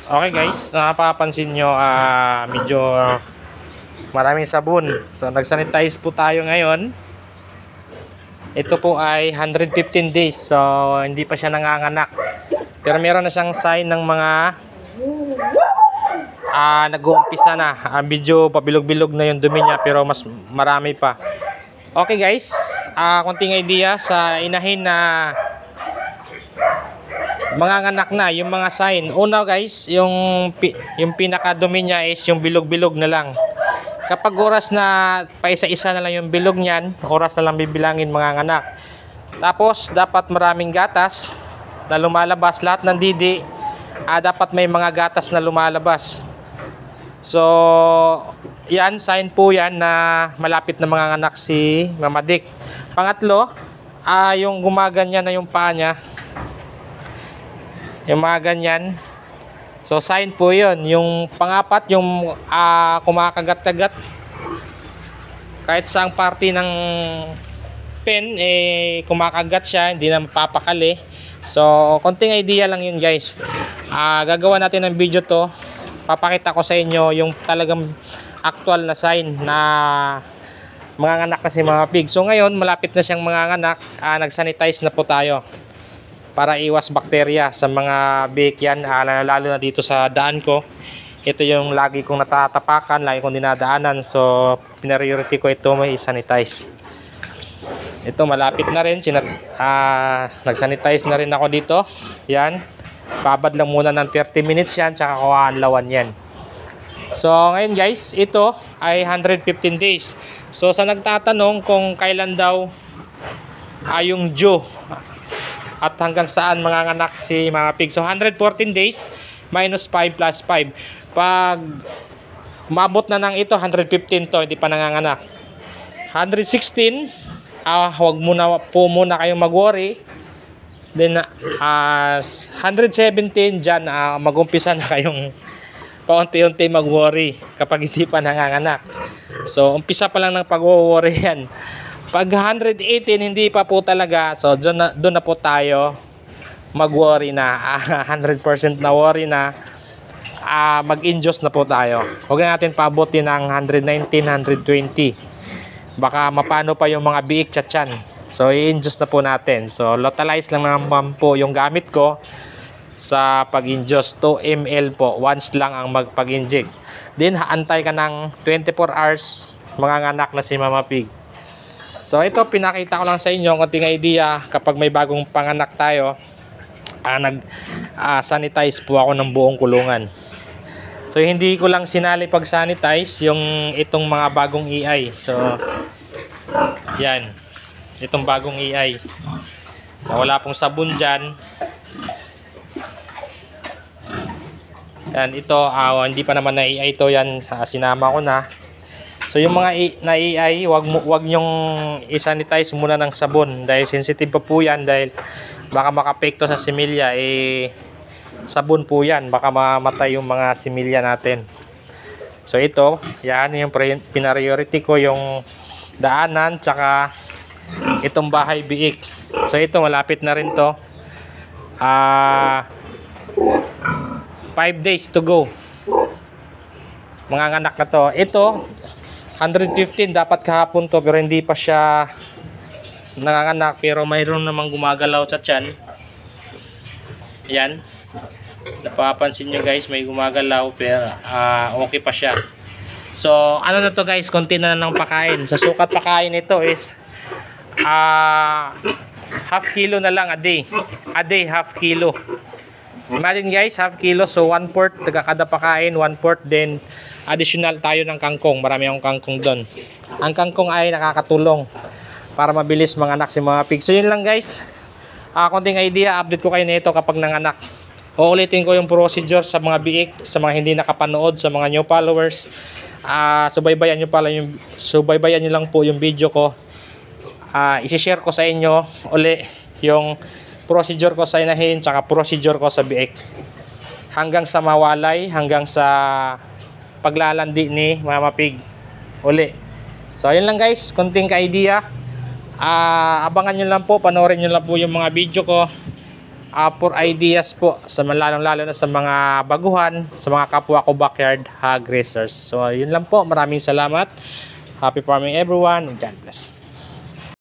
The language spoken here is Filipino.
Okay guys, napapansin nyo medyo maraming sabon. So nagsanitize po tayo ngayon. Ito po ay 115 days. So hindi pa siya nanganganak. Pero meron na siyang sign ng mga nag-uumpisa na. Medyo pabilog-bilog na yung dumi niya pero mas marami pa. Okay guys, konting idea sa inahin na manganganak na yung mga sign. Una guys, yung pinakadumi niya is yung bilog-bilog na lang. Kapag oras na paisa-isa na lang yung bilog niyan, oras na lang bibilangin manganganak. Tapos dapat maraming gatas na lumalabas. Lahat ng didi dapat may mga gatas na lumalabas. So yan, sign po yan na malapit na manganganak si Mama Dick. Pangatlo, yung gumaganyan na yung paa niya, yung mga ganyan. So sign po yun. Yung pangapat, yung kumakagat-kagat kahit saang parte ng pen kumakagat siya, hindi na mapapakali. So konting idea lang yun guys. Gagawa natin ng video to, papakita ko sa inyo yung talagang actual na sign na manganganak na si Mama Pig. So ngayon malapit na siyang manganganak. Nagsanitize na po tayo para iwas bakterya sa mga biik yan, lalo na dito sa daan ko. Ito yung lagi kong natatapakan, lagi kong dinadaanan. So priority ko ito, may sanitize. Ito malapit na rin, nagsanitize na rin ako dito. Yan, babad lang muna ng 30 minutes yan, tsaka kuhaanlawan yan. So ngayon guys, ito ay 115 days. So sa nagtatanong kung kailan daw yung due at hanggang saan manganganak si Mama Pig. So 114 days minus 5 plus 5. Pag umabot na ng ito 115 to, hindi pa nanganganak. 116, wag muna po muna kayong mag-worry. Then 117 dyan, mag-umpisa na kayong paunti-unti mag-worry kapag hindi pa nanganganak. So umpisa pa lang ng pag-worry yan. Pag 118 hindi pa po talaga, so doon na po tayo mag-worry na. 100% na worry na, mag-induce na po tayo. Huwag na natin paabutin ng 119, 120. Baka mapano pa yung mga biik tiyatyan. So i-induce na po natin. So localize lang naman po yung gamit ko sa pag-induce. 2 ml po, once lang ang magpag-inject. Then antay ka ng 24 hours, manganganak na si Mama Pig. So ito, pinakita ko lang sa inyo konting idea kapag may bagong panganak tayo. Sanitize po ako ng buong kulungan. So hindi ko lang sinali pag sanitize yung itong mga bagong EI. So yan, itong bagong EI. Wala pong sabon dyan. Yan, ito hindi pa naman na EI to. Yan, sinama ko na. So yung mga na EI, wag nyong i-sanitize muna ng sabon dahil sensitive pa po yan, dahil baka makapekto sa similya. Sabon po yan, baka mamatay yung mga similya natin. So ito, yan yung priority ko, yung daanan tsaka itong bahay biik. So ito, malapit na rin to. 5 days to go, manganganak na to. Ito 115 dapat kahapon to, pero hindi pa siya nanganganak, pero mayroon namang gumagalaw sa tiyan. Yan, napapansin nyo guys, may gumagalaw, pero okay pa siya. So ano na to guys, konti na ng pakain. Sa sukat pakain ito is half kilo na lang a day, half kilo. Imagine guys, half kilo, so 1/4 kada pakain, 1/4 then additional tayo ng kangkong. Marami akong kangkong doon. Ang kangkong ay nakakatulong para mabilis manganak si Mama Pig. So yun lang guys, konting idea, update ko kayo nito kapag nanganak. Uulitin ko yung procedure sa mga biik, sa mga hindi nakapanood, sa mga new followers. Subaybayan nyo lang po yung video ko. Isi-share ko sa inyo uli yung procedure ko sa inahin tsaka procedure ko sa biik, hanggang sa mawalay, hanggang sa paglalandi ni Mama Pig uli. So ayun lang guys, konting ka-idea. Abangan nyo lang po, panoorin nyo lang po yung mga video ko. for ideas po sa lalong-lalo na sa mga baguhan, sa mga kapwa ko backyard hog raisers. So, yun lang po. Maraming salamat. Happy farming everyone, and God bless.